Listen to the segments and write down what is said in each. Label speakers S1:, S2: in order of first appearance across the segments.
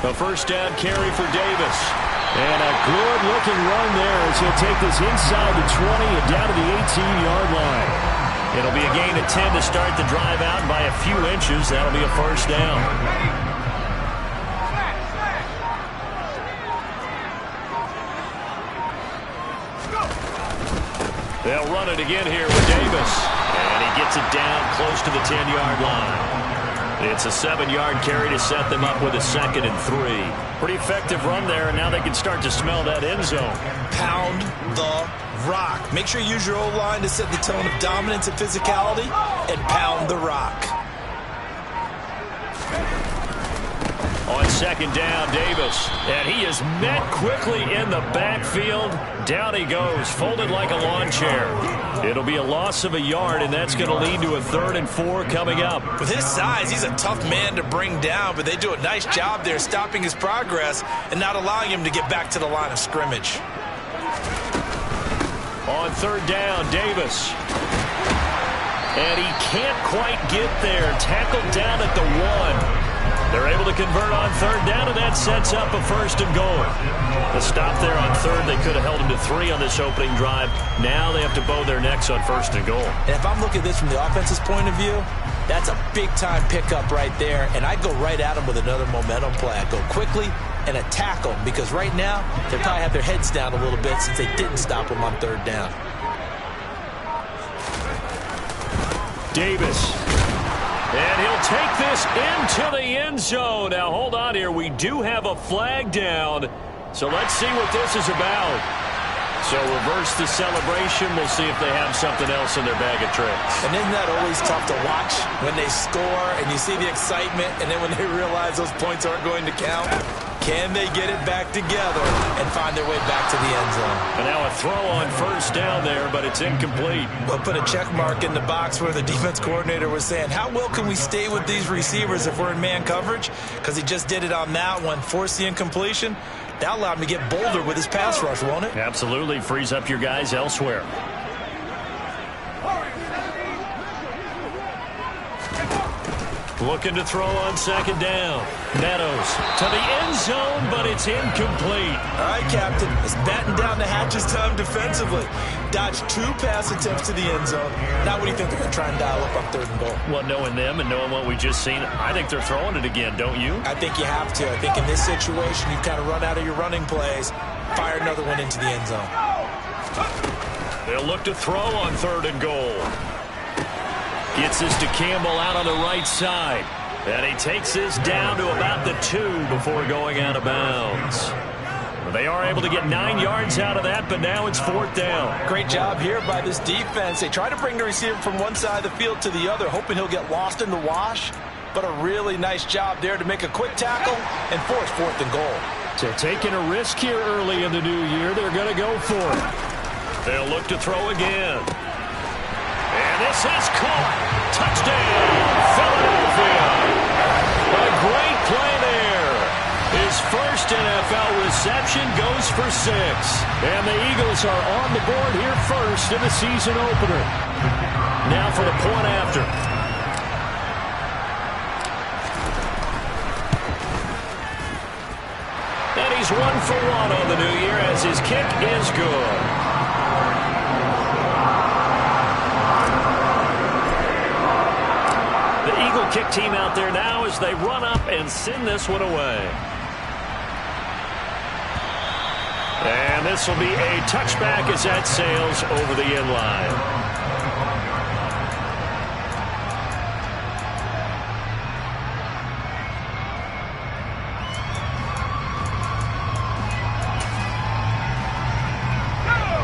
S1: A first down carry for Davis. And a good-looking run there as he'll take this inside the 20 and down to the 18-yard line. It'll be a gain of 10 to start the drive out by a few inches. That'll be a first down. They'll run it again here with Davis. And he gets it down close to the 10-yard line. It's a 7-yard carry to set them up with a 2nd and 3. Pretty effective run there, and now they can start to smell that end zone.
S2: Pound the rock. Make sure you use your O-line to set the tone of dominance and physicality, and pound the rock.
S1: On 2nd down, Davis. And he is met quickly in the backfield. Down he goes, folded like a lawn chair. It'll be a loss of a yard, and that's going to lead to a 3rd and 4 coming up.
S2: With his size, he's a tough man to bring down, but they do a nice job there stopping his progress and not allowing him to get back to the line of scrimmage.
S1: On 3rd down, Davis. And he can't quite get there. Tackled down at the 1. They're able to convert on 3rd down, and that sets up a 1st and goal. The stop there on 3rd, they could have held him to 3 on this opening drive. Now they have to bow their necks on 1st and goal.
S2: And if I'm looking at this from the offense's point of view, that's a big-time pickup right there, and I go right at him with another momentum play. I go quickly and attack them, because right now they probably have their heads down a little bit since they didn't stop him on 3rd down.
S1: Davis. And he'll take this into the end zone. Now, hold on here. We do have a flag down. So let's see what this is about. So reverse the celebration. We'll see if they have something else in their bag of tricks.
S2: And isn't that always tough to watch when they score and you see the excitement, and then when they realize those points aren't going to count? Can they get it back together and find their way back to the end zone?
S1: And now a throw on 1st down there, but it's incomplete.
S2: We'll put a check mark in the box where the defense coordinator was saying, how well can we stay with these receivers if we're in man coverage? Because he just did it on that one, forced the incompletion. That allowed him to get bolder with his pass rush, won't it?
S1: Absolutely. Frees up your guys elsewhere. Looking to throw on 2nd down. Meadows to the end zone, but it's incomplete.
S2: All right, Captain. It's batten down the hatches time defensively. Dodged 2 pass attempts to the end zone. Now what do you think they're going to try and dial up on 3rd and goal?
S1: Well, knowing them and knowing what we just seen, I think they're throwing it again, don't you?
S2: I think you have to. I think in this situation, you kind of run out of your running plays, fire another one into the end zone.
S1: They'll look to throw on 3rd and goal. Gets this to Campbell out on the right side. And he takes this down to about the 2 before going out of bounds. They are able to get 9 yards out of that, but now it's 4th down.
S2: Great job here by this defense. They try to bring the receiver from one side of the field to the other, hoping he'll get lost in the wash. But a really nice job there to make a quick tackle and force 4th and goal.
S1: So taking a risk here early in the new year, they're going to go for it. They'll look to throw again. And this is caught. Touchdown, Philadelphia. A great play there. His first NFL reception goes for 6. And the Eagles are on the board here first in the season opener. Now for the point after. And he's 1 for 1 on the new year as his kick is good. The Eagle kick team out there now as they run up and send this one away. And this will be a touchback as that sails over the end line.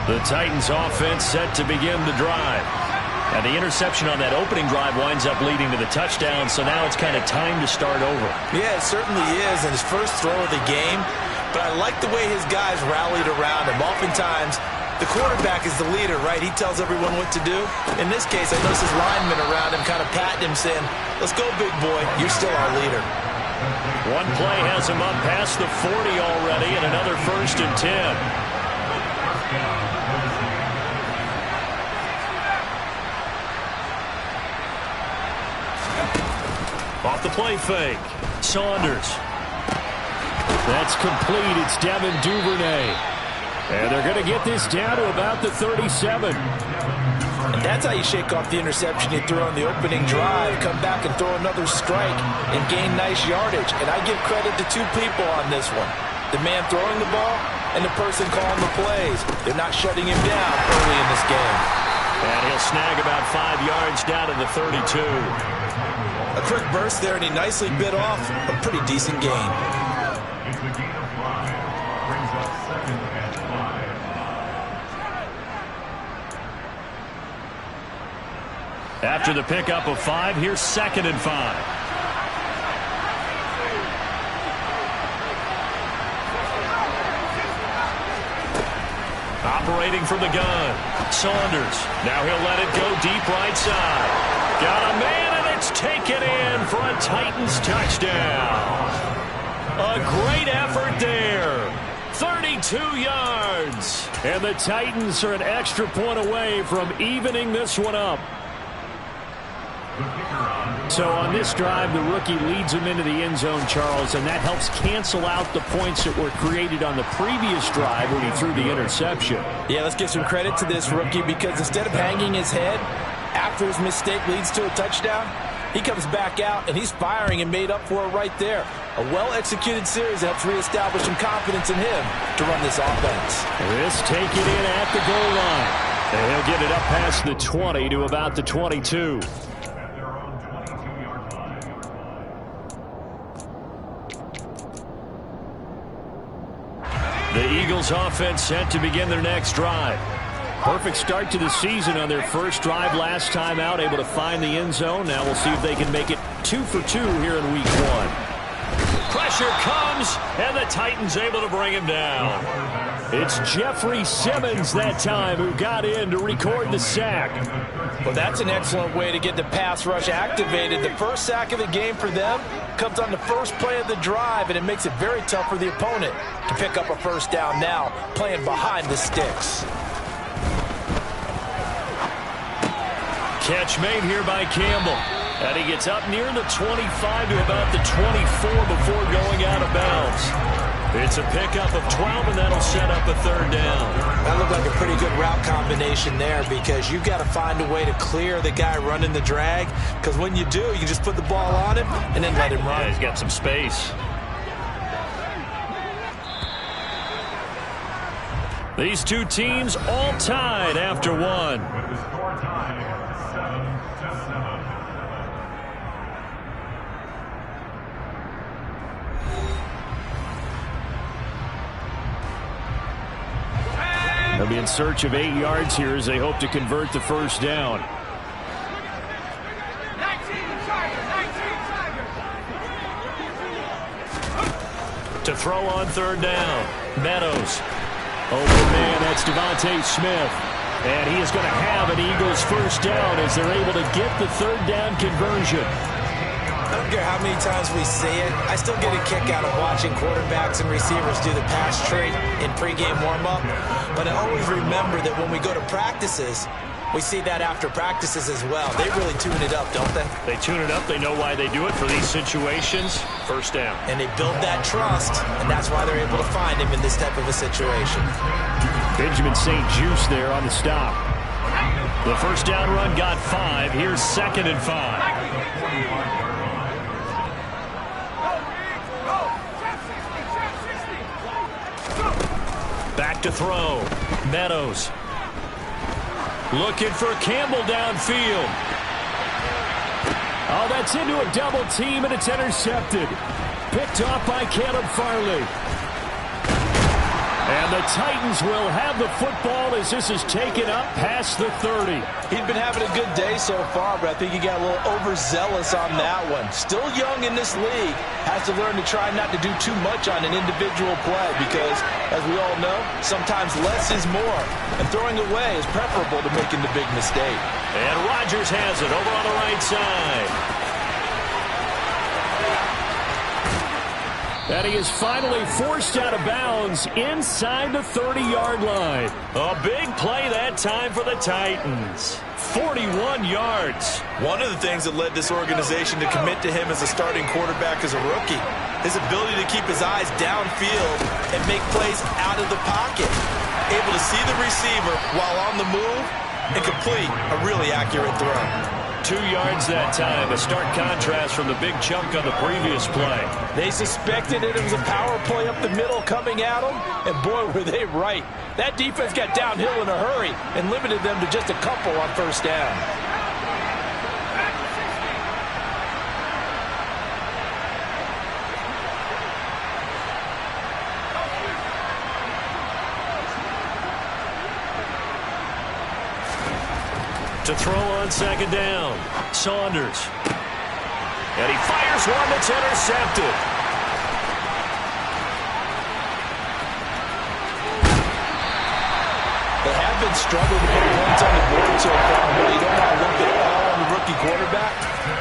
S1: The Titans offense set to begin the drive. And the interception on that opening drive winds up leading to the touchdown, so now it's kind of time to start over.
S2: Yeah, it certainly is, and his first throw of the game. But I like the way his guys rallied around him. Oftentimes, the quarterback is the leader, right? He tells everyone what to do. In this case, I noticed his linemen around him kind of patting him, saying, let's go, big boy. You're still our leader.
S1: One play has him up past the 40 already, and another 1st and 10. Off the play fake. Saunders. That's complete. It's Devin Duvernay. And they're going to get this down to about the 37.
S2: And that's how you shake off the interception you threw on the opening drive, come back and throw another strike and gain nice yardage. And I give credit to two people on this one. The man throwing the ball and the person calling the plays. They're not shutting him down early in this game.
S1: And he'll snag about 5 yards down to the 32.
S2: A quick burst there, and he nicely bit off a pretty decent gain.
S1: After the pickup of 5, here's 2nd and 5. Operating from the gun. Saunders. Now he'll let it go deep right side. Got a man, and it's taken in for a Titans touchdown. A great effort there. 32 yards. And the Titans are an extra point away from evening this one up. So on this drive, the rookie leads him into the end zone, Charles, and that helps cancel out the points that were created on the previous drive when he threw the interception.
S2: Yeah, let's give some credit to this rookie, because instead of hanging his head after his mistake leads to a touchdown, he comes back out and he's firing and made up for it right there. A well-executed series helps reestablish some confidence in him to run this offense.
S1: This taken in at the goal line. And he'll get it up past the 20 to about the 22. The Eagles offense set to begin their next drive. Perfect start to the season on their first drive last time out, able to find the end zone. Now we'll see if they can make it 2 for 2 here in week 1. Pressure comes, and the Titans able to bring him down. It's Jeffrey Simmons that time who got in to record the sack.
S2: Well, that's an excellent way to get the pass rush activated. The first sack of the game for them comes on the first play of the drive, and it makes it very tough for the opponent to pick up a first down now, playing behind the sticks.
S1: Catch made here by Campbell. And he gets up near the 25 to about the 24 before going out of bounds. It's a pickup of 12, and that'll set up a 3rd down.
S2: That looked like a pretty good route combination there, because you've got to find a way to clear the guy running the drag, because when you do, you just put the ball on him and then let him run.
S1: Yeah, he's got some space. These two teams all tied after 1. They'll be in search of 8 yards here as they hope to convert the first down. To throw on 3rd down. Meadows. Open man, that's Devontae Smith. And he is going to have an Eagles first down as they're able to get the 3rd down conversion.
S2: I don't care how many times we see it. I still get a kick out of watching quarterbacks and receivers do the pass tree in pregame warm-up. But I always remember that when we go to practices, we see that after practices as well. They really tune it up, don't they?
S1: They tune it up. They know why they do it for these situations. First down.
S2: And they build that trust, and that's why they're able to find him in this type of a situation.
S1: Benjamin St. Juice there on the stop. The first down run got 5. Here's 2nd and 5. Back to throw. Meadows. Looking for Campbell downfield. Oh, that's into a double team, and it's intercepted. Picked off by Caleb Farley. And the Titans will have the football as this is taken up past the 30.
S2: He's been having a good day so far, but I think he got a little overzealous on that one. Still young in this league. Has to learn to try not to do too much on an individual play because, as we all know, sometimes less is more. And throwing away is preferable to making the big mistake.
S1: And Rodgers has it over on the right side. And he is finally forced out of bounds inside the 30-yard line. A big play that time for the Titans. 41 yards.
S2: One of the things that led this organization to commit to him as a starting quarterback as a rookie, his ability to keep his eyes downfield and make plays out of the pocket. Able to see the receiver while on the move and complete a really accurate throw.
S1: 2 yards that time, a stark contrast from the big chunk on the previous play.
S3: They suspected it was a power play up the middle coming at them, and boy, were they right. That defense got downhill in a hurry and limited them to just a couple on first down.
S1: To throw on second down, Saunders. And he fires one that's intercepted.
S3: They have been struggling to put points on the board so far, but you don't want to look at all on the rookie quarterback.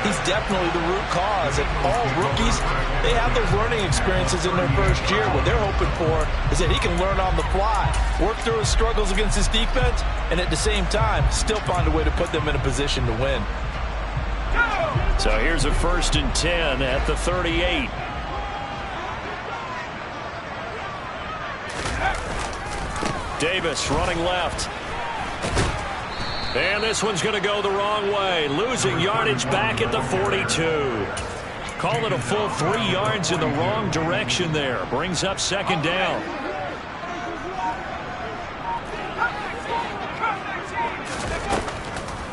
S3: He's definitely the root cause. And all rookies, they have those learning experiences in their first year. What they're hoping for is that he can learn on the fly, work through his struggles against his defense, and at the same time, still find a way to put them in a position to win.
S1: So here's a 1st and 10 at the 38. Davis running left. And this one's going to go the wrong way. Losing yardage back at the 42. Call it a full 3 yards in the wrong direction there. Brings up second down.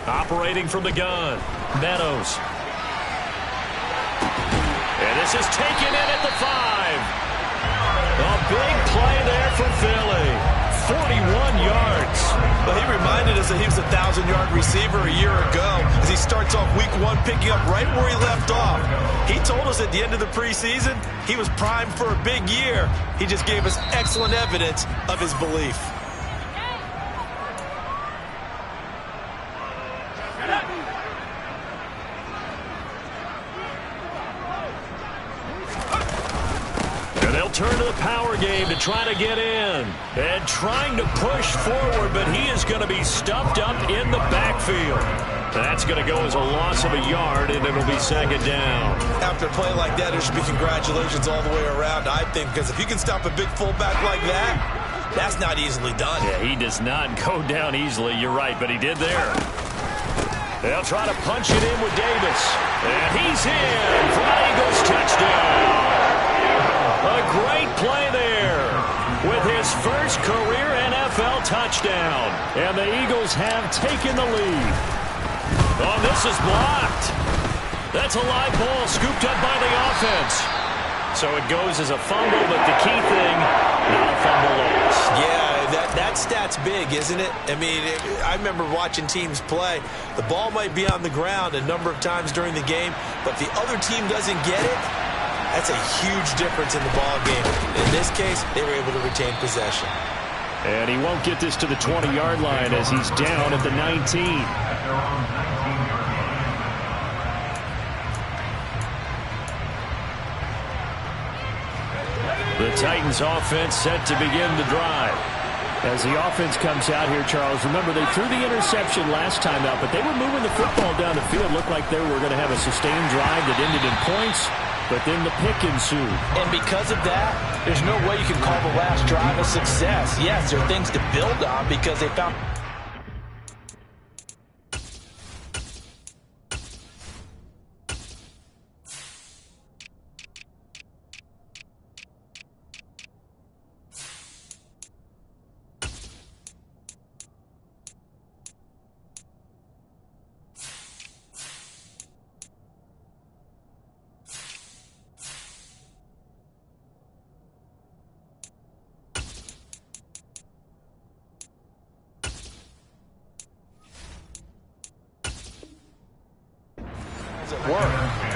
S1: Operating from the gun, Meadows. And this is taken in at the 5. A big play there for Philly. 41 yards.
S2: But he reminded us that he was a 1,000-yard receiver a year ago as he starts off week 1 picking up right where he left off. He told us at the end of the preseason he was primed for a big year. He just gave us excellent evidence of his belief.
S1: Turn to the power game to try to get in. And trying to push forward, but he is going to be stuffed up in the backfield. That's going to go as a loss of a yard, and it'll be second down.
S2: After a play like that, there should be congratulations all the way around, I think, because if you can stop a big fullback like that, that's not easily done.
S1: Yeah, he does not go down easily. You're right, but he did there. They'll try to punch it in with Davis. And he's in for an Eagles touchdown. A great play there with his first career NFL touchdown. And the Eagles have taken the lead. Oh, this is blocked. That's a live ball scooped up by the offense. So it goes as a fumble, but the key thing, not a fumble loss.
S2: Yeah, that stat's big, isn't it? I mean, I remember watching teams play. The ball might be on the ground a number of times during the game, but if the other team doesn't get it, that's a huge difference in the ball game. In this case, they were able to retain possession.
S1: And he won't get this to the 20-yard line as he's down at the 19. The Titans offense set to begin the drive. As the offense comes out here, Charles, remember they threw the interception last time out, but they were moving the football down the field. Looked like they were going to have a sustained drive that ended in points. But then the pick ensued.
S3: And because of that, there's no way you can call the last drive a success. Yes, there are things to build on because they found...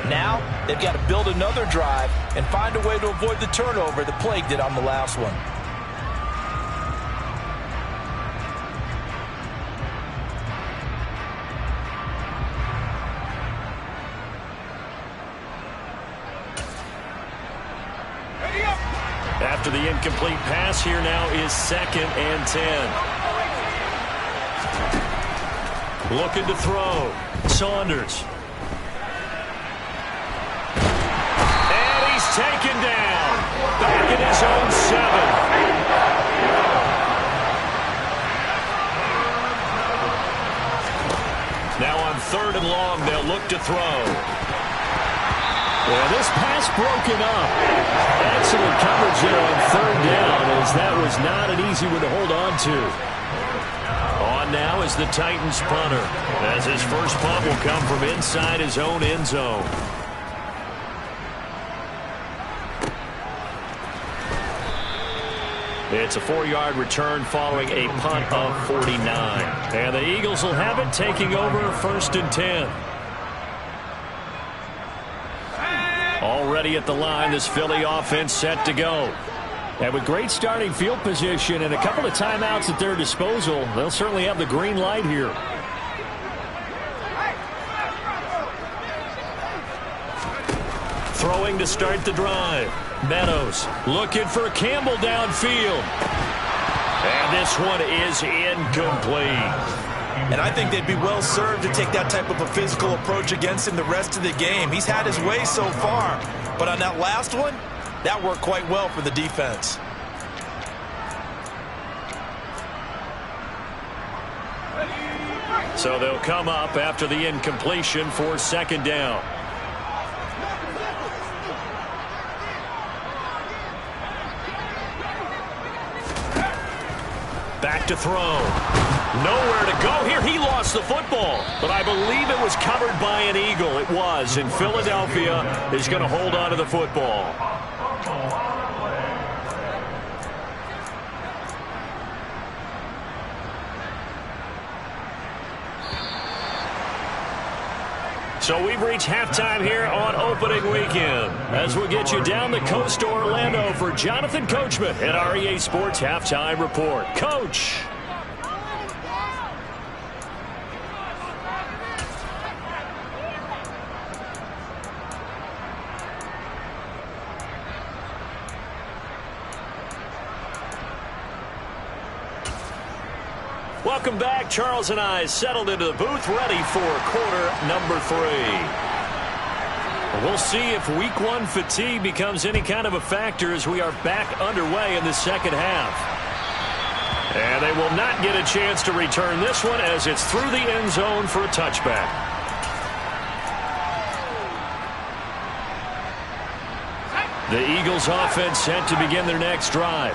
S3: Now, they've got to build another drive and find a way to avoid the turnover that plagued it on the last one.
S1: After the incomplete pass, here now is 2nd and 10. Looking to throw. Saunders. And he's taken down. Back in his own 7. Now on 3rd and long, they'll look to throw. Well, this pass broken up. Excellent coverage there on 3rd down, as that was not an easy one to hold on to. On now is the Titans punter, as his first punt will come from inside his own end zone. It's a 4-yard return following a punt of 49. And the Eagles will have it, taking over 1st and 10. Already at the line, this Philly offense set to go. And with great starting field position and a couple of timeouts at their disposal, they'll certainly have the green light here. Throwing to start the drive. Meadows looking for Campbell downfield. And this one is incomplete.
S2: And I think they'd be well served to take that type of a physical approach against him the rest of the game. He's had his way so far. But on that last one, that worked quite well for the defense.
S1: So they'll come up after the incompletion for 2nd down. Back to throw. Nowhere to go here. He lost the football, but I believe it was covered by an Eagle. It was, and Philadelphia is going to hold on to the football. So we've reached halftime here on opening weekend. As we get you down the coast to Orlando for Jonathan Coachman at our EA Sports Halftime Report. Coach. Welcome back. Charles and I settled into the booth, ready for quarter number 3. We'll see if week 1 fatigue becomes any kind of a factor as we are back underway in the second half. And they will not get a chance to return this one as it's through the end zone for a touchback. The Eagles offense set to begin their next drive.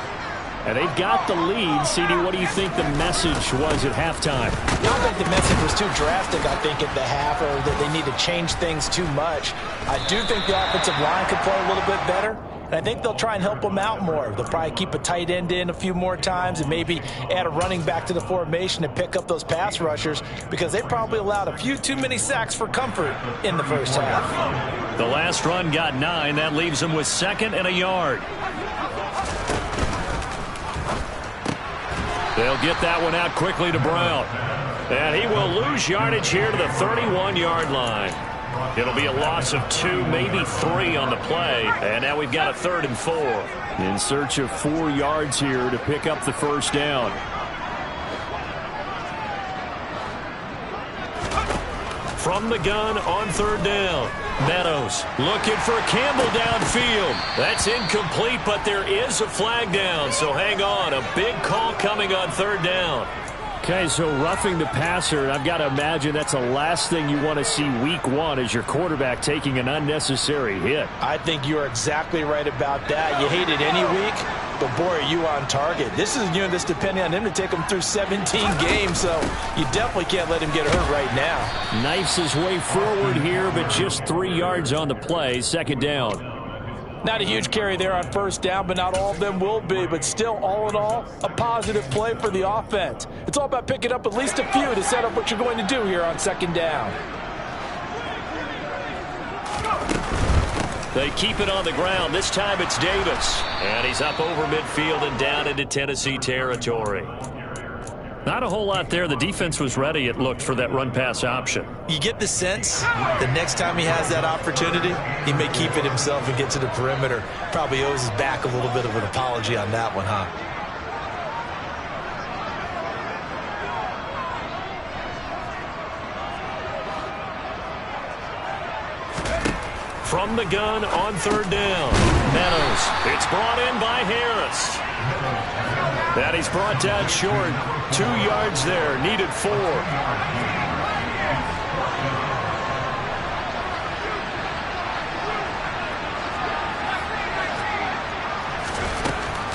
S1: And they've got the lead. CD, what do you think the message was at halftime?
S3: I don't think the message was too drastic, I think, at the half, or that they need to change things too much. I do think the offensive line could play a little bit better, and I think they'll try and help them out more. They'll probably keep a tight end in a few more times and maybe add a running back to the formation to pick up those pass rushers, because they probably allowed a few too many sacks for comfort in the first half.
S1: The last run got 9. That leaves them with 2nd and a yard. They'll get that one out quickly to Brown. And he will lose yardage here to the 31-yard line. It'll be a loss of 2, maybe 3 on the play. And now we've got a 3rd and 4. In search of 4 yards here to pick up the first down. From the gun on 3rd down. Meadows looking for Campbell downfield. That's incomplete, but there is a flag down, so hang on. A big call coming on 3rd down. Okay, so roughing the passer, I've got to imagine that's the last thing you want to see week 1 as your quarterback taking an unnecessary hit.
S3: I think you're exactly right about that. You hate it any week, but boy, are you on target. This is a unit that's depending on him to take him through 17 games, so you definitely can't let him get hurt right now.
S1: Knifes his way forward here, but just 3 yards on the play. 2nd down.
S3: Not a huge carry there on 1st down, but not all of them will be. But still, all in all, a positive play for the offense. It's all about picking up at least a few to set up what you're going to do here on 2nd down.
S1: They keep it on the ground. This time it's Davis. And he's up over midfield and down into Tennessee territory. Not a whole lot there. The defense was ready, it looked, for that run-pass option.
S2: You get the sense the next time he has that opportunity, he may keep it himself and get to the perimeter. Probably owes his back a little bit of an apology on that one, huh?
S1: From the gun on third down, Meadows. It's brought in by Harris. And he's brought down short. 2 yards there, needed 4.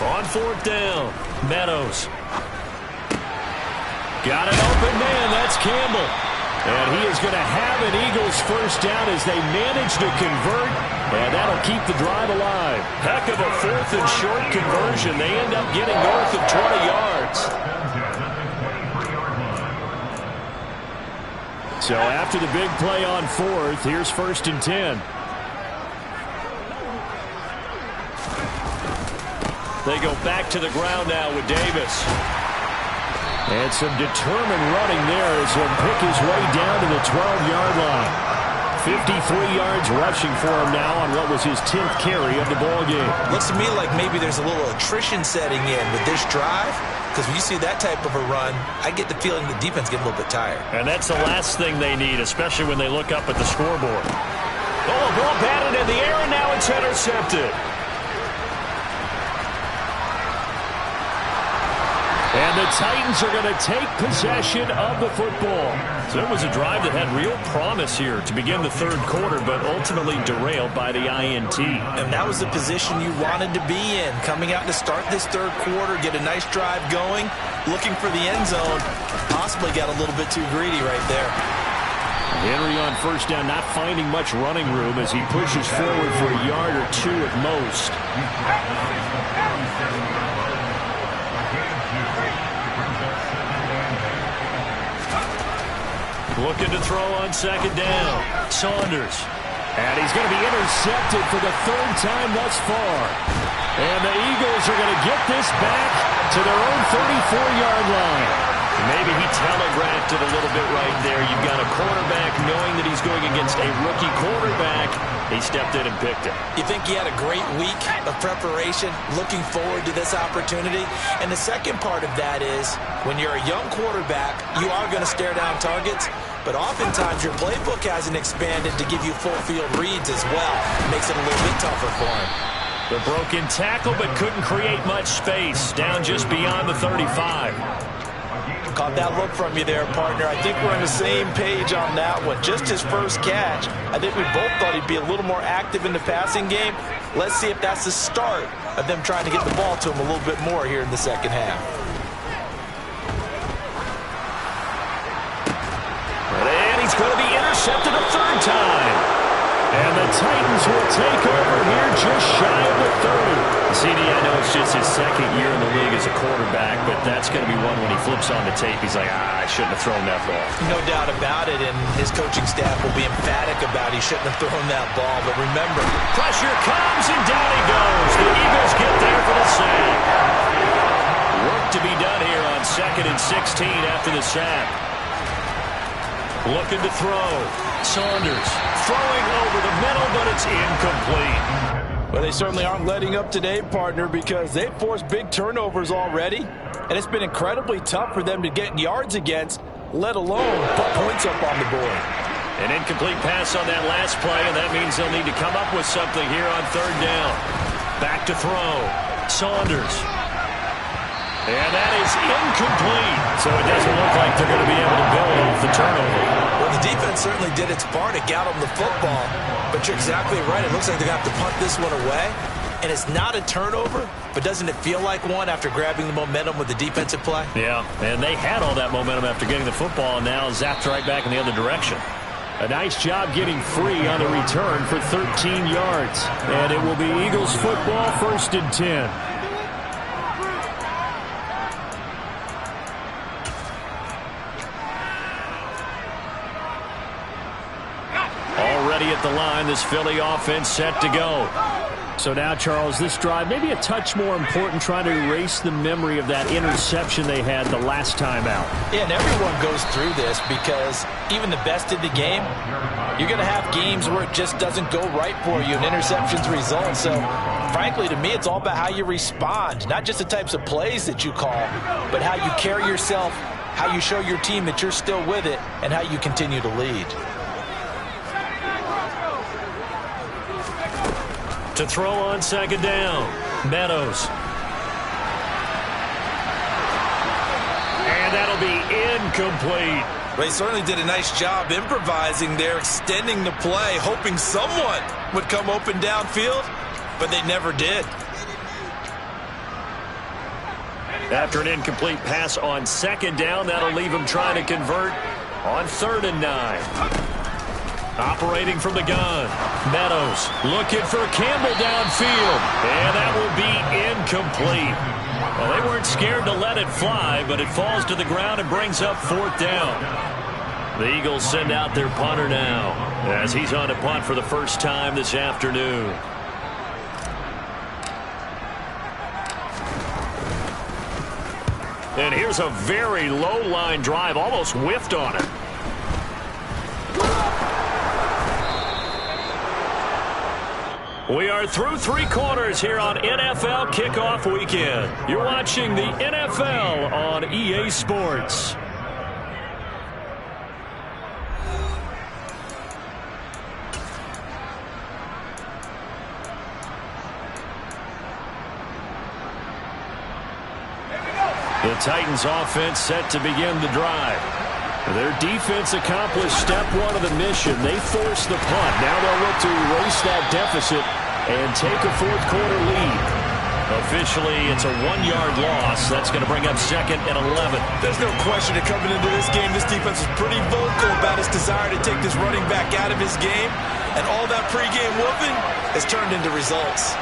S1: On fourth down, Meadows. Got an open man, that's Campbell. And he is going to have an Eagles first down as they manage to convert, and that'll keep the drive alive. Heck of a 4th and short conversion. They end up getting north of 20 yards. So after the big play on 4th, here's 1st and 10. They go back to the ground now with Davis. And some determined running there as he'll pick his way down to the 12-yard line. 53 yards rushing for him now on what was his 10th carry of the ballgame.
S2: Looks to me like maybe there's a little attrition setting in with this drive, because when you see that type of a run, I get the feeling the defense get a little bit tired.
S1: And that's the last thing they need, especially when they look up at the scoreboard. Oh, ball batted in the air, and now it's intercepted. And the Titans are going to take possession of the football. So it was a drive that had real promise here to begin the third quarter, but ultimately derailed by the INT.
S2: And that was the position you wanted to be in, coming out to start this third quarter, get a nice drive going, looking for the end zone. Possibly got a little bit too greedy right there.
S1: Henry on first down, not finding much running room as he pushes forward for a yard or 2 at most. Looking to throw on second down. Saunders. And he's going to be intercepted for the 3rd time thus far. And the Eagles are going to get this back to their own 34-yard line. Maybe he telegraphed it a little bit right there. You've got a quarterback knowing that he's going against a rookie quarterback. He stepped in and picked it.
S2: You think he had a great week of preparation, looking forward to this opportunity? And the second part of that is, when you're a young quarterback, you are going to stare down targets, but oftentimes your playbook hasn't expanded to give you full field reads as well. It makes it a little bit tougher for him.
S1: The broken tackle, but couldn't create much space. Down just beyond the 35.
S3: Caught that look from you there, partner. I think we're on the same page on that one. Just his first catch. I think we both thought he'd be a little more active in the passing game. Let's see if that's the start of them trying to get the ball to him a little bit more here in the second half.
S1: And he's going to be intercepted a 3rd time. And the Titans will take over here just shy of the 30. CD, I know it's just his 2nd year in the league as a quarterback, but that's going to be one when he flips on the tape. He's like, I shouldn't have thrown that ball.
S2: No doubt about it, and his coaching staff will be emphatic about he shouldn't have thrown that ball. But remember,
S1: pressure comes, and down he goes. The Eagles get there for the sack. Work to be done here on 2nd and 16 after the sack. Looking to throw. Saunders throwing over the middle, but it's incomplete.
S3: Well, they certainly aren't letting up today, partner, because they've forced big turnovers already, and it's been incredibly tough for them to get yards against, let alone put points up on the board.
S1: An incomplete pass on that last play, and that means they'll need to come up with something here on 3rd down. Back to throw. Saunders. And that is incomplete. So it doesn't look like they're going to be able to build off the turnover.
S2: Well, the defense certainly did its part to get them the football, but you're exactly right. It looks like they're going to have to punt this one away, and it's not a turnover, but doesn't it feel like one after grabbing the momentum with the defensive play?
S1: Yeah, and they had all that momentum after getting the football, and now zapped right back in the other direction. A nice job getting free on the return for 13 yards, and it will be Eagles football, 1st and 10. Already at at the line. This Philly offense set to go.
S4: So now, Charles, this drive maybe a touch more important, trying to erase the memory of that interception they had the last time out.
S3: Yeah, and everyone goes through this because even the best in the game, you're going to have games where it just doesn't go right for you and interceptions result. So, frankly, to me, it's all about how you respond, not just the types of plays that you call, but how you carry yourself, how you show your team that you're still with it, and how you continue to lead.
S1: To throw on second down, Meadows. And that'll be incomplete.
S2: Well, he certainly did a nice job improvising there, extending the play, hoping someone would come open downfield, but they never did.
S1: After an incomplete pass on second down, that'll leave him trying to convert on 3rd and 9. Operating from the gun, Meadows looking for Campbell downfield, and that will be incomplete. Well, they weren't scared to let it fly, but it falls to the ground and brings up 4th down. The Eagles send out their punter now as he's on to punt for the first time this afternoon. And here's a very low line drive, almost whiffed on it. We are through 3 quarters here on NFL Kickoff Weekend. You're watching the NFL on EA Sports. The Titans offense set to begin the drive. Their defense accomplished step 1 of the mission. They forced the punt. Now they'll look to erase that deficit and take a 4th quarter lead. Officially, it's a 1-yard loss. That's going to bring up 2nd and 11.
S2: There's no question that coming into this game, this defense is pretty vocal about its desire to take this running back out of his game. And all that pregame whooping has turned into results.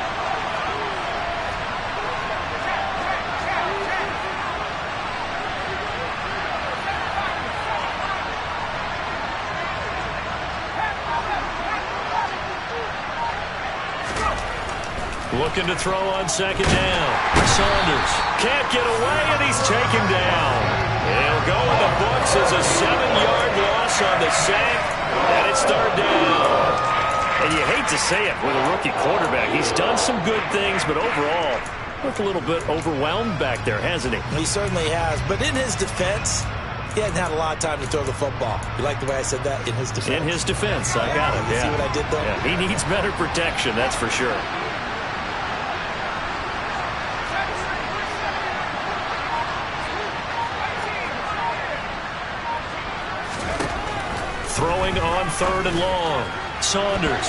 S1: Looking to throw on second down. Saunders can't get away, and he's taken down. He'll go in the books as a 7-yard loss on the sack, and it's 3rd down. And you hate to say it with a rookie quarterback. He's done some good things, but overall, looked a little bit overwhelmed back there, hasn't he?
S2: He certainly has, but in his defense, he hadn't had a lot of time to throw the football. You like the way I said that? In his defense?
S1: In his defense, I got it.
S2: You see what I did there?
S1: Yeah, he needs better protection, that's for sure. Throwing on 3rd and long. Saunders.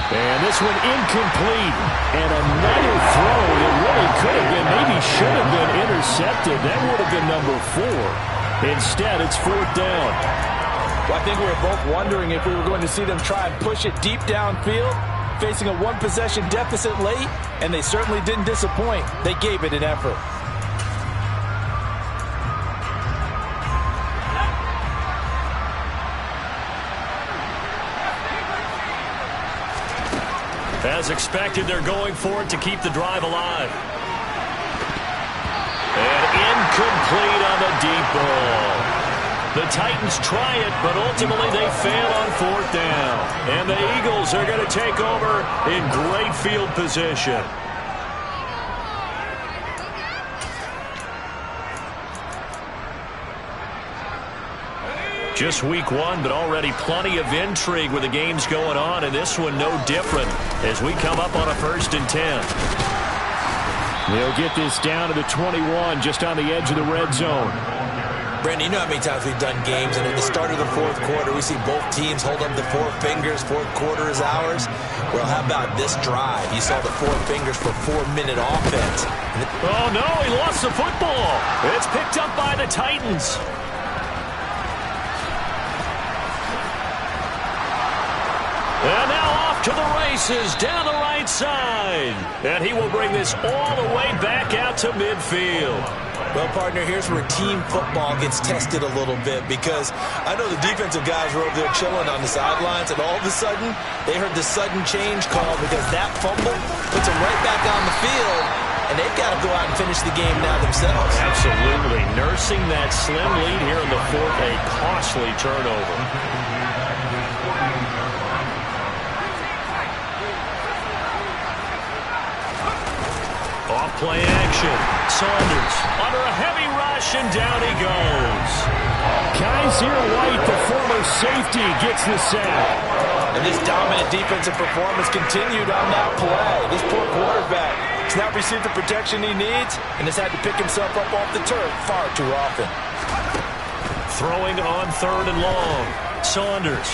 S1: And this one incomplete. And another throw that really could have been, maybe should have been intercepted. That would have been number 4. Instead, it's 4th down.
S3: Well, I think we were both wondering if we were going to see them try and push it deep downfield, facing a 1-possession deficit late, and they certainly didn't disappoint. They gave it an effort.
S1: As expected, they're going for it to keep the drive alive. And incomplete on the deep ball. The Titans try it, but ultimately they fail on 4th down. And the Eagles are going to take over in great field position. Just week 1, but already plenty of intrigue with the games going on, and this one no different as we come up on a 1st and 10.
S4: They'll get this down to the 21, just on the edge of the red zone.
S2: Brandon, you know how many times we've done games, and at the start of the 4th quarter, we see both teams hold up the 4 fingers, 4th quarter is ours. Well, how about this drive? You saw the 4 fingers for 4-minute offense.
S1: Oh, no, he lost the football. It's picked up by the Titans. And now off to the races down the right side. And he will bring this all the way back out to midfield.
S2: Well, partner, here's where team football gets tested a little bit, because I know the defensive guys were over there chilling on the sidelines, and all of a sudden, they heard the sudden change call because that fumble puts them right back on the field, and they've got to go out and finish the game now themselves.
S1: Absolutely. Nursing that slim lead here in the fourth, a costly turnover. Off-play action. Saunders under a heavy rush, and down he goes.
S4: Kaiser White, the former safety, gets the sack.
S3: And this dominant defensive performance continued on that play. This poor quarterback has not received the protection he needs and has had to pick himself up off the turf far too often.
S1: Throwing on 3rd and long. Saunders.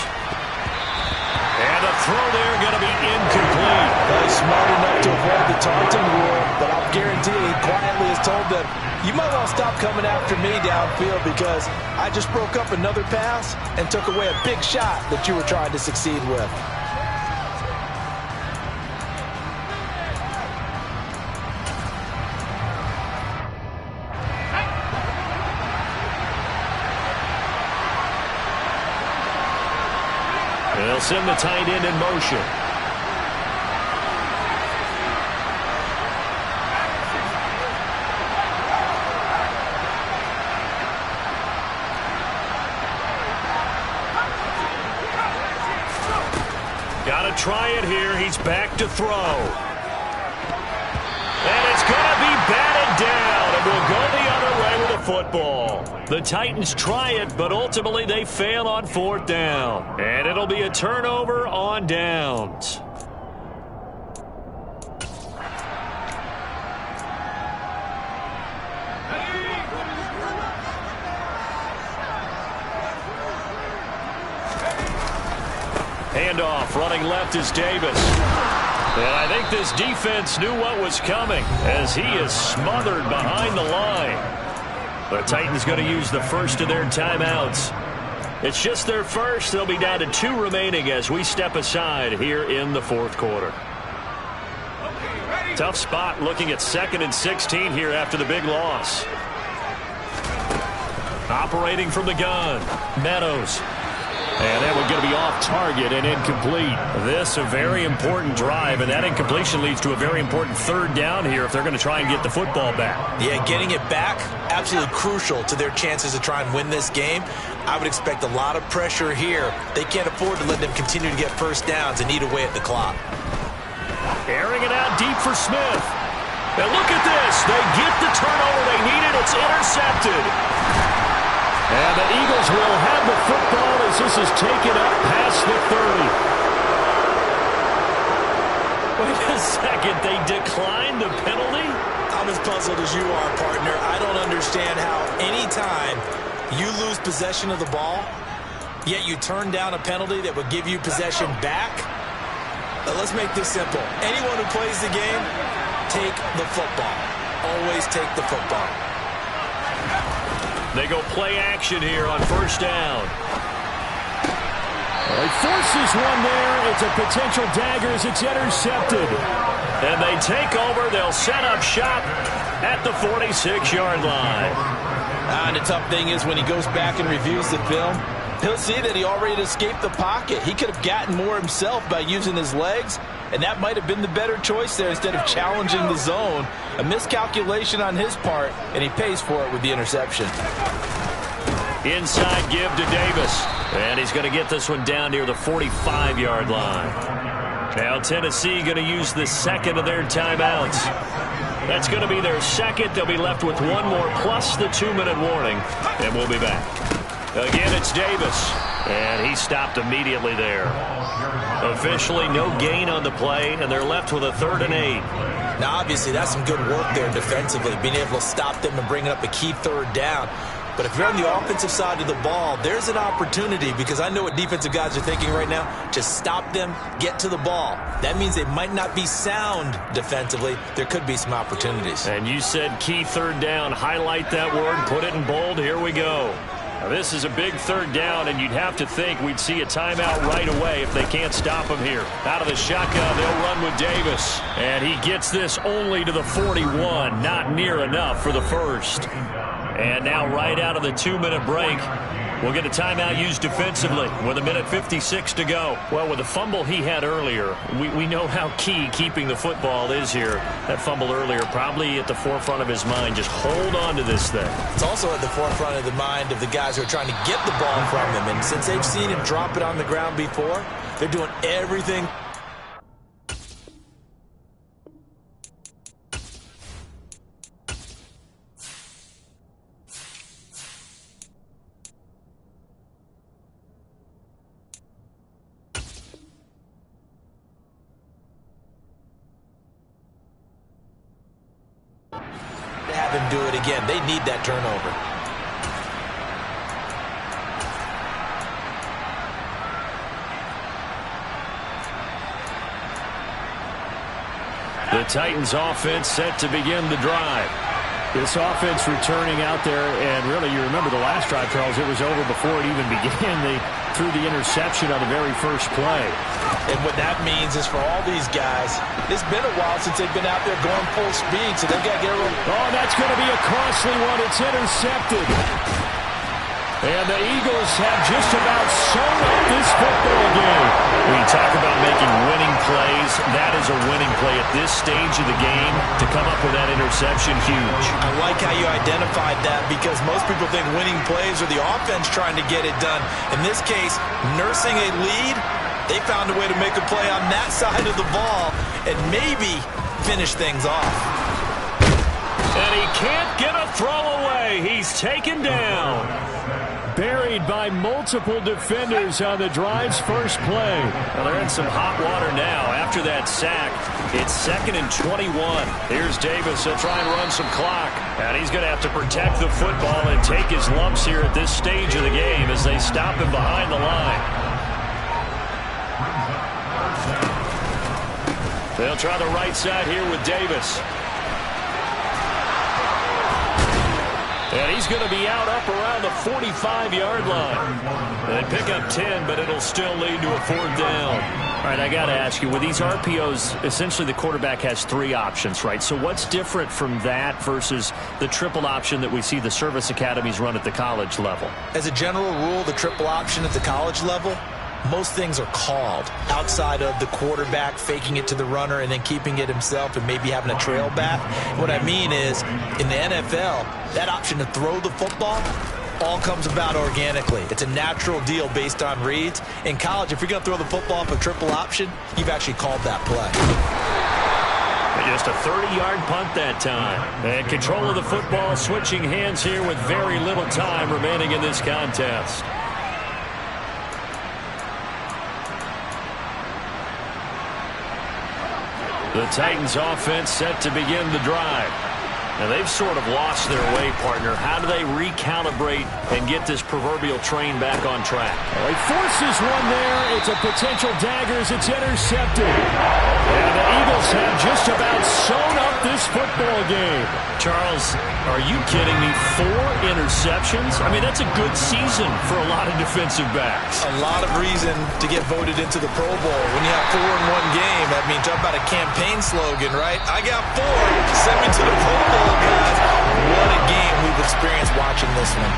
S1: And a throw there going to be incomplete.
S3: He's smart enough to avoid the taunting rule, but I'll guarantee he quietly has told them, you might well stop coming after me downfield because I just broke up another pass and took away a big shot that you were trying to succeed with.
S1: They'll send the tight end in motion. Got to try it here. He's back to throw. And it's going to be batted down, and we'll go the other way with the football. The Titans try it, but ultimately they fail on 4th down. And it'll be a turnover on downs. Handoff, running left is Davis. And I think this defense knew what was coming as he is smothered behind the line. The Titans going to use the first of their timeouts. It's just their first. They'll be down to 2 remaining as we step aside here in the 4th quarter. Tough spot looking at 2nd and 16 here after the big loss. Operating from the gun, Meadows. And that one's going to be off target and incomplete. This a very important drive, and that incompletion leads to a very important 3rd down here if they're going to try and get the football back.
S2: Yeah, getting it back, absolutely crucial to their chances to try and win this game. I would expect a lot of pressure here. They can't afford to let them continue to get first downs and eat away at the clock.
S1: Airing it out deep for Smith. And look at this. They get the turnover they needed. It's intercepted. And the Eagles will have the football as this is taken up past the 30. Wait a second. They declined the penalty?
S2: I'm as puzzled as you are, partner. I don't understand how any time you lose possession of the ball, yet you turn down a penalty that would give you possession back. Now, let's make this simple. Anyone who plays the game, take the football. Always take the football.
S1: They go play action here on 1st down.
S4: He forces one there. It's a potential dagger as it's intercepted.
S1: And they take over. They'll set up shop at the 46-yard line.
S3: And the tough thing is when he goes back and reviews the film, he'll see that he already escaped the pocket. He could have gotten more himself by using his legs, and that might have been the better choice there instead of challenging the zone. A miscalculation on his part, and he pays for it with the interception.
S1: Inside give to Davis. And he's going to get this one down near the 45-yard line. Now Tennessee going to use the 2nd of their timeouts. That's going to be their 2nd. They'll be left with 1 more plus the 2-minute warning. And we'll be back. Again, it's Davis. And he stopped immediately there. Officially, no gain on the play, and they're left with a 3rd and 8.
S2: Now, obviously, that's some good work there defensively, being able to stop them and bringing up a key 3rd down. But if you're on the offensive side of the ball, there's an opportunity, because I know what defensive guys are thinking right now. Just stop them, get to the ball. That means they might not be sound defensively. There could be some opportunities.
S1: And you said key 3rd down. Highlight that word, put it in bold. Here we go.
S4: Now, this is a big third down, and you'd have to think we'd see a timeout right away if they can't stop him here. Out of the shotgun, they'll run with Davis. And he gets this only to the 41. Not near enough for the first. And now right out of the 2-minute break, we'll get a timeout used defensively with 1:56 to go. Well, with the fumble he had earlier, we know how key keeping the football is here. That fumble earlier probably at the forefront of his mind. Just hold on to this thing.
S2: It's also at the forefront of the mind of the guys who are trying to get the ball from him. And since they've seen him drop it on the ground before, they're doing everything. Have him do it again. They need that turnover.
S4: The Titans offense set to begin the drive. This offense returning out there, and really, you remember the last drive, Charles, it was over before it even began. They threw the interception on the very first play.
S3: And what that means is for all these guys, it's been a while since they've been out there going full speed, so they've got to get a little...
S4: Oh, that's going to be a costly one. It's intercepted. And the Eagles have just about sewn up this football game. When you talk about making winning plays, that is a winning play at this stage of the game. To come up with that interception, huge.
S2: I like how you identified that because most people think winning plays are the offense trying to get it done. In this case, nursing a lead, they found a way to make a play on that side of the ball and maybe finish things off.
S4: And he can't get a throw away. He's taken down. Buried by multiple defenders on the drive's first play. Well, they're in some hot water now. After that sack, it's 2nd and 21. Here's Davis. He'll try and run some clock. And he's going to have to protect the football and take his lumps here at this stage of the game as they stop him behind the line. They'll try the right side here with Davis. And he's going to be out up around the 45-yard line. They pick up 10, but it'll still lead to a 4th down. All right, I got to ask you, with these RPOs, essentially the quarterback has 3 options, right? So what's different from that versus the triple option that we see the service academies run at the college level?
S2: As a general rule, the triple option at the college level, most things are called outside of the quarterback faking it to the runner and then keeping it himself and maybe having a trail back. What I mean is, in the NFL, that option to throw the football all comes about organically. It's a natural deal based on reads. In college, if you're going to throw the football off a triple option, you've actually called that play.
S4: Just a 30-yard punt that time. And control of the football, switching hands here with very little time remaining in this contest. The Titans offense set to begin the drive. Now they've sort of lost their way, partner. How do they recalibrate and get this proverbial train back on track? Well, he forces one there. It's a potential dagger as it's intercepted. And the Eagles have just about sewn up this football game. Charles, are you kidding me? 4 interceptions? I mean, that's a good season for a lot of defensive backs.
S2: A lot of reason to get voted into the Pro Bowl. When you have 4 in one game, I mean, talk about a campaign slogan, right? I got 4. Send me to the Pro Bowl, guys. What a game we've experienced watching this one.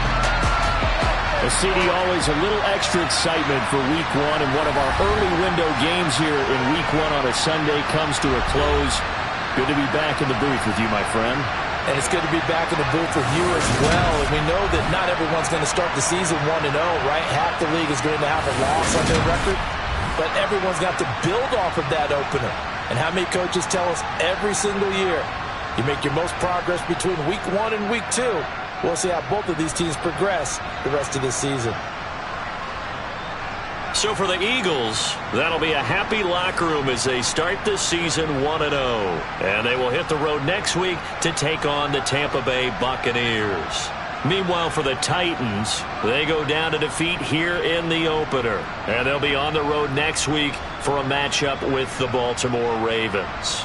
S4: A CD, always a little extra excitement for Week 1, and one of our early window games here in Week 1 on a Sunday comes to a close. Good to be back in the booth with you, my friend.
S2: And it's good to be back in the booth with you as well. And we know that not everyone's going to start the season 1-0, right? Half the league is going to have a loss on their record. But everyone's got to build off of that opener. And how many coaches tell us every single year, you make your most progress between Week 1 and Week 2. We'll see how both of these teams progress the rest of this season.
S4: So for the Eagles, that'll be a happy locker room as they start this season 1-0. And they will hit the road next week to take on the Tampa Bay Buccaneers. Meanwhile, for the Titans, they go down to defeat here in the opener. And they'll be on the road next week for a matchup with the Baltimore Ravens.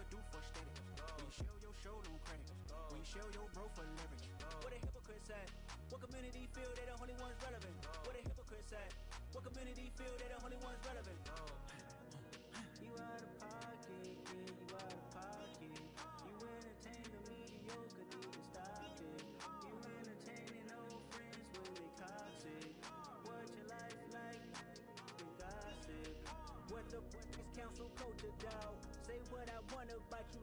S5: you a do for steady. When you show your show no credit. When you show your bro for leverage. What a hypocrite said. What community feel they the only ones relevant? What a hypocrite said. What community feel they the only ones relevant? You out of pocket, yeah, you out of pocket. You entertain the mediocre, need to stop it. You entertaining old friends when they toxic. What your life like? You gossip. What the is council culture, dog? Say what I want about you.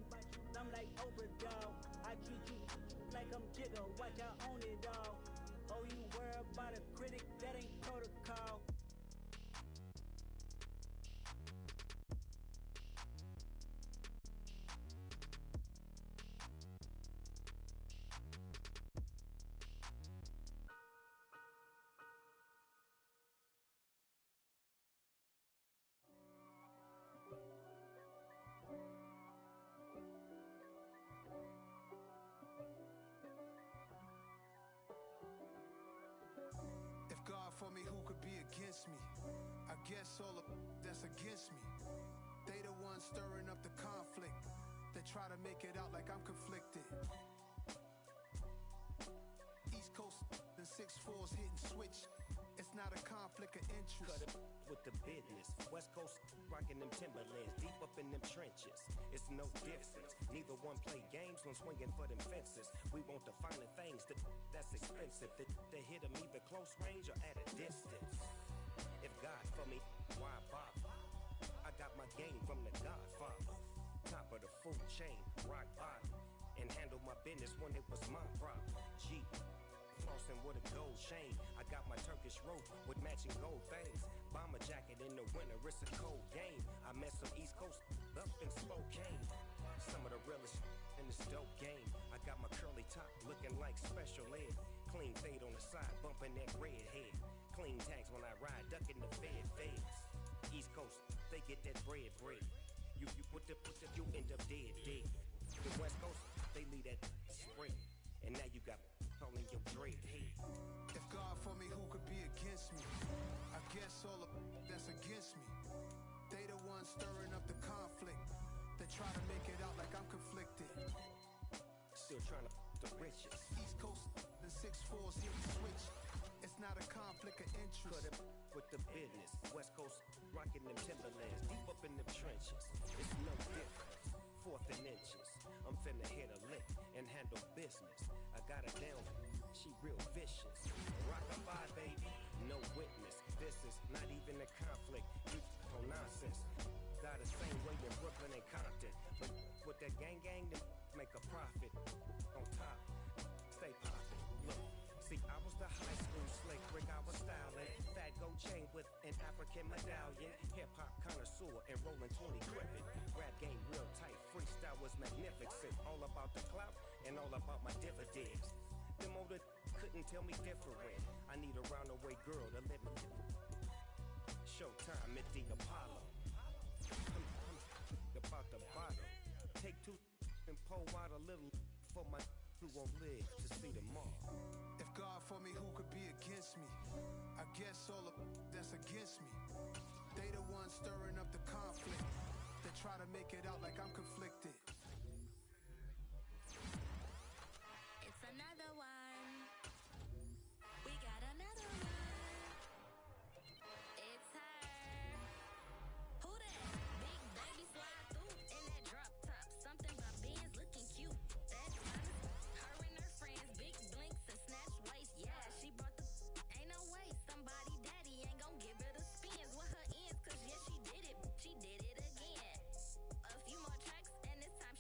S5: I'm like Oprah, dog. I treat you like I'm Jigga. Watch I own it, dog. Oh, you worry about a critic? That ain't protocol.
S6: If God for me, who could be against me? I guess all of that's against me. They the ones stirring up the conflict. They try to make it out like I'm conflicted. East Coast and 6'4's hitting switch. It's not a conflict of interest.
S7: Cut it with the business. West Coast rocking them Timberlands, deep up in them trenches. It's no difference. Neither one play games when swinging for them fences. We want the finer things that's expensive. They hit them either close range or at a distance. If God for me, why bother? I got my game from the Godfather. Top of the food chain, rock bottom. And handle my business when it was my problem. G. Flossing with a gold chain. I got my Turkish rope with matching gold things. Bomber jacket in the winter, it's a cold game. I met some East Coast up in Spokane. Some of the realest in this dope game. I got my curly top looking like special ed. Clean fade on the side, bumping that red head. Clean tags when I ride, ducking the feds. East Coast, they get that bread. You put the you end up dead. The West Coast, they leave that spread. And now you got calling your dread head.
S6: If God for me, who could be against me? I guess all of that's against me. They the ones stirring up the conflict. They try to make it out like I'm conflicted.
S7: Still trying to the riches.
S6: East Coast and 6'4's hitting switch. It's not a conflict of interest.
S7: Cut it with the business. West Coast rocking them Timberlands, deep up in them trenches. It's no difference. Fourth and inches. I'm finna hit a lick and handle business. I got her down, she real vicious. Rock-a-bye, baby, no witness. This is not even a conflict. You on nonsense. Got the same way in Brooklyn and Compton. But with that gang, then make a profit. On top, stay poppin'. Look. See, I was the high school slick Rick, I was styling. Fat gold chain with an African medallion. Hip-hop connoisseur and rolling 20 cribbin'. Rap game real tight, freestyle was magnificent. All about the clout and all about my dividends. Them older couldn't tell me different. I need a round-away girl to live with. Showtime at the Apollo. I'm about the bottom. Take two and pour out a little for my who won't live to see tomorrow.
S6: If God for me, who could be against me? I guess all of that's against me. They the ones stirring up the conflict. They try to make it out like I'm conflicted.
S8: It's another one. We got another one. It's her. Who that? Big baby slide through in that drop top. Something about Benz looking cute. That's her and her friends. Big blinks and snatch waist. Yeah, she brought the ain't no way. Somebody daddy ain't gon' give her the spins with her ends. Cause yeah, she did it. She did it again. A few more tracks and this time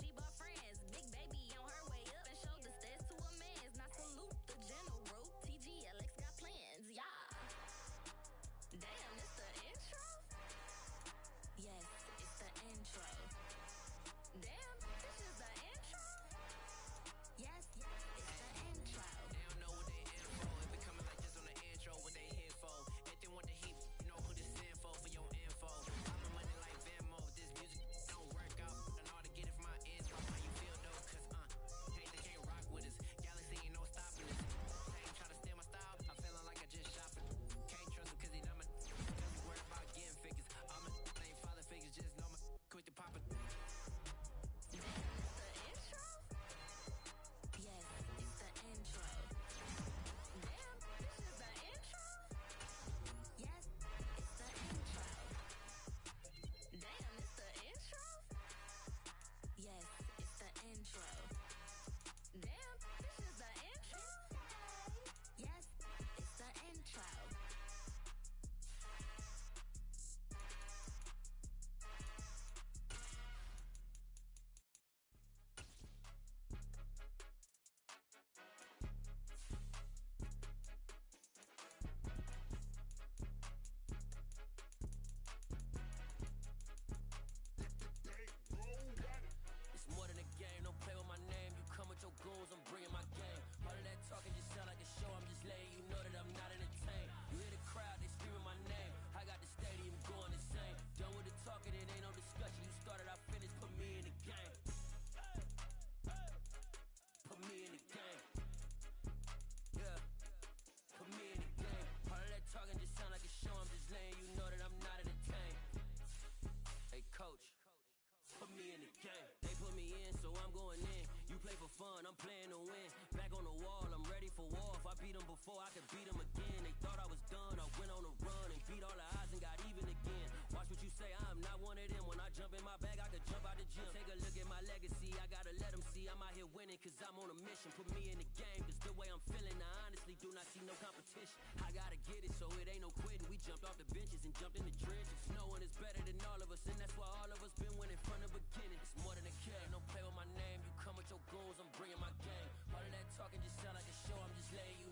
S9: so I'm going in. You play for fun, I'm playing to win. Back on the wall, I'm ready for war. If I beat them before, I could beat them again. They thought I was done, I went on a run and beat all the odds and got even again. Watch what you say, I'm not one of them. When I jump in my bag, I could jump out the gym. Take a look at my legacy, I gotta let them see I'm out here winning, cause I'm on a mission. Put me in the game, cause the way I'm feeling, I honestly do not see no competition. I gotta get it, so it ain't no quitting. We jumped off the benches and jumped in the trenches. No one is better than all of us, and that's why all of us been winning from the beginning. It's more than a kid, don't play with my name. You come with your goals, I'm bringing my game. All of that talking just sound like a show, I'm just laying you